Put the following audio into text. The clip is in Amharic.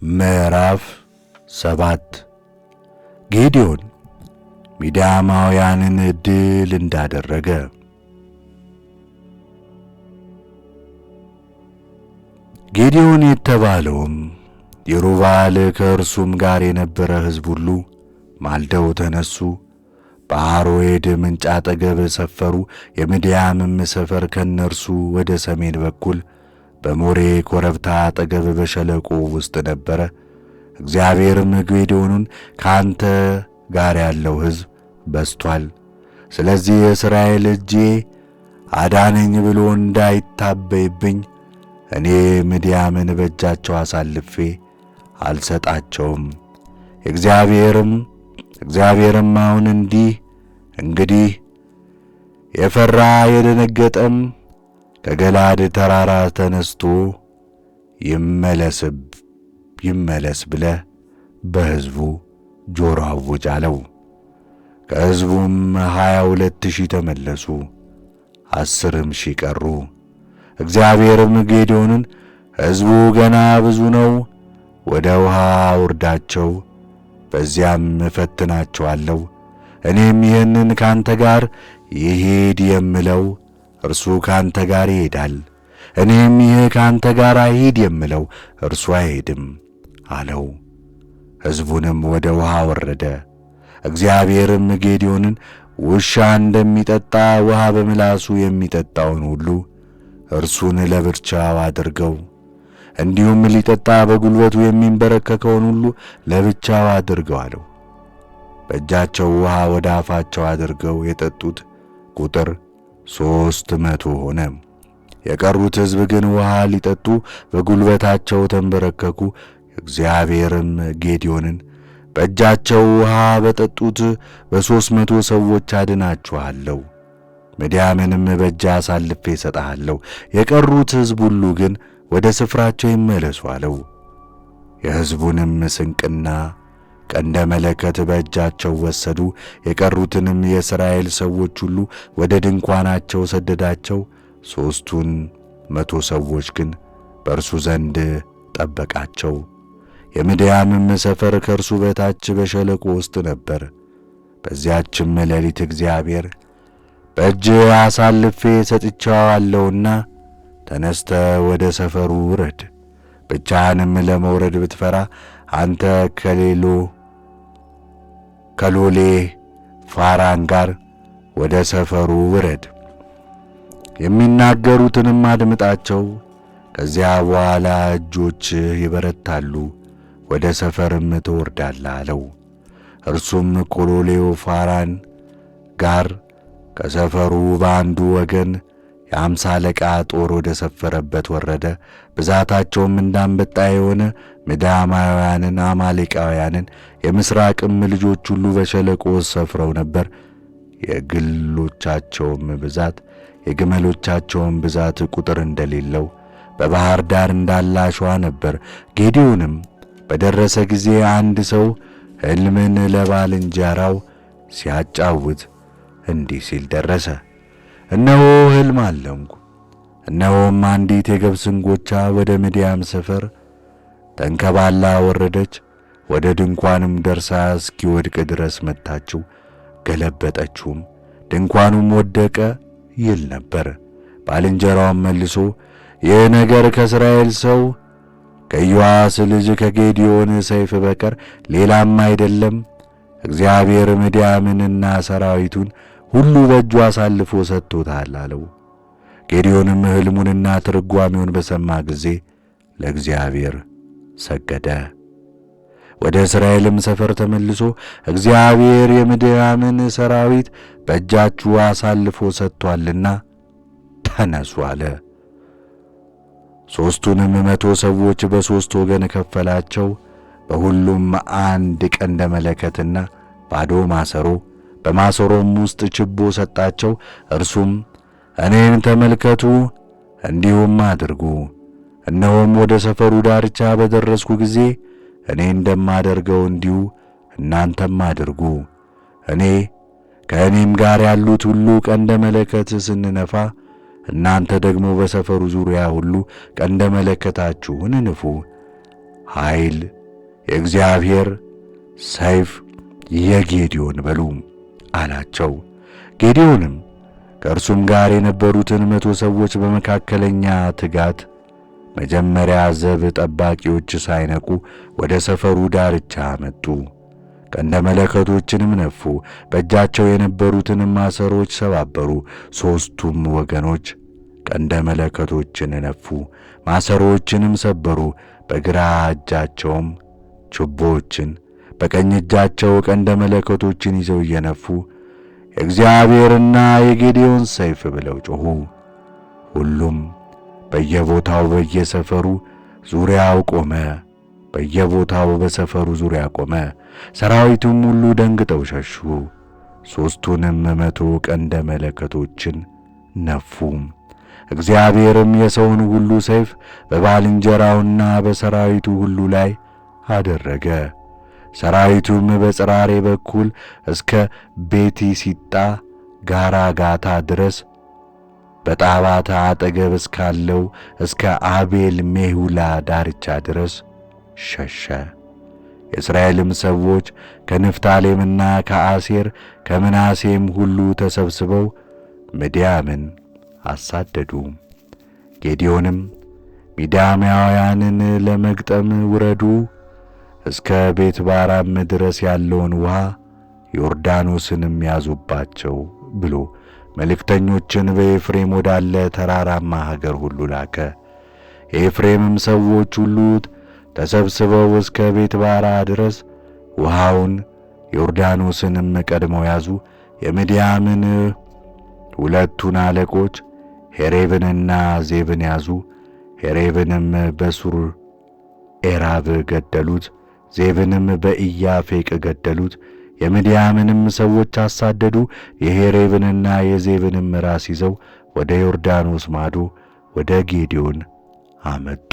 ምዕራፍ 7 ጌዴዎን ሚዲያማውያንን ድል እንዳደረገ። ጌዴዎን የተባለውም የሩባል ከእርሱም ጋር የነበረ ሕዝብ ሁሉ ማልደው ተነሱ፣ በአሮዔድ ምንጭ አጠገብ ሰፈሩ። የምድያምም ሰፈር ከእነርሱ ወደ ሰሜን በኩል በሞሬ ኮረብታ አጠገብ በሸለቆ ውስጥ ነበረ። እግዚአብሔርም ጌዴዎንን ካንተ ጋር ያለው ሕዝብ በዝቶአል፣ ስለዚህ የእስራኤል እጄ አዳነኝ ብሎ እንዳይታበይብኝ እኔ ምድያምን በእጃቸው አሳልፌ አልሰጣቸውም። እግዚአብሔርም አሁን እንግዲህ የፈራ የደነገጠም ከገላድ ተራራ ተነስቶ ይመለስ ብለህ በሕዝቡ ጆሮ አውጅ አለው። ከሕዝቡም 22,000 ተመለሱ፣ 10,000 ቀሩ። እግዚአብሔርም ጌዴዎንን ሕዝቡ ገና ብዙ ነው፣ ወደ ውሃ አውርዳቸው፣ በዚያም እፈትናቸዋለሁ። እኔም ይህንን ካንተ ጋር ይሂድ የምለው እርሱ ካንተ ጋር ይሄዳል፣ እኔም ይህ ካንተ ጋር አይሂድ የምለው እርሱ አይሄድም አለው። ሕዝቡንም ወደ ውሃ ወረደ። እግዚአብሔርም ጌዴዎንን ውሻ እንደሚጠጣ ውሃ በምላሱ የሚጠጣውን ሁሉ እርሱን ለብቻው አድርገው፣ እንዲሁም ሊጠጣ በጉልበቱ የሚንበረከከውን ሁሉ ለብቻው አድርገው አለው። በእጃቸው ውሃ ወደ አፋቸው አድርገው የጠጡት ቁጥር 300 ሆነ። የቀሩት ሕዝብ ግን ውሃ ሊጠጡ በጉልበታቸው ተንበረከኩ። እግዚአብሔርም ጌዴዎንን በእጃቸው ውሃ በጠጡት በ300 ሰዎች አድናችኋለሁ፣ ምድያምንም በእጅህ አሳልፌ እሰጥሃለሁ። የቀሩት ሕዝብ ሁሉ ግን ወደ ስፍራቸው ይመለሱ አለው። የሕዝቡንም ስንቅና ቀንደ መለከት በእጃቸው ወሰዱ። የቀሩትንም የእስራኤል ሰዎች ሁሉ ወደ ድንኳናቸው ሰደዳቸው። 300 ሰዎች ግን በእርሱ ዘንድ ጠበቃቸው። የምድያምም ሰፈር ከእርሱ በታች በሸለቆ ውስጥ ነበር። በዚያችም ሌሊት እግዚአብሔር በእጅህ አሳልፌ ሰጥቼዋለሁና ተነስተ ወደ ሰፈሩ ውረድ፣ ብቻህንም ለመውረድ ብትፈራ አንተ ከሎሌ ፋራን ጋር ወደ ሰፈሩ ውረድ፣ የሚናገሩትንም አድምጣቸው። ከዚያ በኋላ እጆችህ ይበረታሉ፣ ወደ ሰፈርም ትወርዳለህ አለው። እርሱም ከሎሌው ፋራን ጋር ከሰፈሩ በአንዱ ወገን የ50 አለቃ ጦር ወደ ሰፈረበት ወረደ። ብዛታቸውም እንዳንበጣ የሆነ ምድያማውያንን፣ አማሌቃውያንን፣ የምሥራቅም ልጆች ሁሉ በሸለቆ ሰፍረው ነበር። የግመሎቻቸውም ብዛት ቁጥር እንደሌለው በባሕር ዳር እንዳለ አሸዋ ነበር። ጌዴዎንም በደረሰ ጊዜ አንድ ሰው ሕልምን ለባልንጀራው ሲያጫውት እንዲህ ሲል ደረሰ። እነሆ ሕልም አለምኩ። እነሆም አንዲት የገብስ እንጎቻ ወደ ምድያም ሰፈር ተንከባላ ወረደች፣ ወደ ድንኳንም ደርሳ እስኪወድቅ ድረስ መታችው፣ ገለበጠችውም፣ ድንኳኑም ወደቀ ይል ነበር። ባልንጀራውም መልሶ ይህ ነገር ከእስራኤል ሰው ከኢዮአስ ልጅ ከጌዴዎን ሰይፍ በቀር ሌላም አይደለም። እግዚአብሔር ምድያምንና ሰራዊቱን ሁሉ በእጁ አሳልፎ ሰጥቶታል አለው። ጌዴዎንም ሕልሙንና ትርጓሜውን በሰማ ጊዜ ለእግዚአብሔር ሰገደ። ወደ እስራኤልም ሰፈር ተመልሶ እግዚአብሔር የምድያምን ሰራዊት በእጃችሁ አሳልፎ ሰጥቶአልና ተነሱ አለ። 300 ሰዎች በሦስት ወገን ከፈላቸው። በሁሉም አንድ ቀንደ መለከትና ባዶ ማሰሮ፣ በማሰሮም ውስጥ ችቦ ሰጣቸው። እርሱም እኔን ተመልከቱ፣ እንዲሁም አድርጉ። እነሆም ወደ ሰፈሩ ዳርቻ በደረስኩ ጊዜ እኔ እንደማደርገው እንዲሁ እናንተም አድርጉ። እኔ ከእኔም ጋር ያሉት ሁሉ ቀንደ መለከት ስንነፋ እናንተ ደግሞ በሰፈሩ ዙሪያ ሁሉ ቀንደ መለከታችሁን ንፉ። ኃይል የእግዚአብሔር፣ ሰይፍ የጌዴዎን በሉ አላቸው። ጌዴዎንም ከእርሱም ጋር የነበሩትን 100 ሰዎች በመካከለኛ ትጋት መጀመሪያ ዘብ ጠባቂዎች ሳይነቁ ወደ ሰፈሩ ዳርቻ መጡ። ቀንደ መለከቶችንም ነፉ፣ በእጃቸው የነበሩትን ማሰሮች ሰባበሩ። 3ቱም ወገኖች ቀንደ መለከቶችን ነፉ፣ ማሰሮዎችንም ሰበሩ። በግራ እጃቸውም ችቦዎችን፣ በቀኝ እጃቸው ቀንደ መለከቶችን ይዘው እየነፉ የእግዚአብሔርና የጌዴዎን ሰይፍ ብለው ጮኹ። ሁሉም በየቦታው በየሰፈሩ ዙሪያው ቆመ። በየቦታው በሰፈሩ ዙሪያ ቆመ። ሰራዊቱም ሁሉ ደንግጠው ሸሹ። 3ቱንም 100 ቀንደ መለከቶችን ነፉ። እግዚአብሔርም የሰውን ሁሉ ሰይፍ በባልንጀራውና በሰራዊቱ ሁሉ ላይ አደረገ። ሰራዊቱም በጽራሬ በኩል እስከ ቤቲሲጣ ጋራ ጋታ ድረስ በጣባታ አጠገብ እስካለው እስከ አቤል ሜሁላ ዳርቻ ድረስ ሸሸ። የእስራኤልም ሰዎች ከንፍታሌምና ከአሴር ከምናሴም ሁሉ ተሰብስበው ምድያምን አሳደዱ። ጌዴዎንም ሚዳማውያንን ለመግጠም ውረዱ፣ እስከ ቤት ባራም ድረስ ያለውን ውሃ ዮርዳኖስንም ያዙባቸው ብሎ መልእክተኞችን በኤፍሬም ወዳለ ተራራማ ሀገር ሁሉ ላከ። የኤፍሬምም ሰዎች ሁሉ ተሰብስበው እስከ ቤት ባራ ድረስ ውሃውን ዮርዳኖስንም ቀድመው ያዙ። የምድያምን 2ቱን አለቆች ሄሬብንና ዜብን ያዙ። ሄሬብንም በሱር ኤራብ ገደሉት፣ ዜብንም በኢያፌቅ ገደሉት። የምድያምንም ሰዎች አሳደዱ። የሄሬብንና የዜብንም ራስ ይዘው ወደ ዮርዳኖስ ማዶ ወደ ጌዴዎን አመጡ።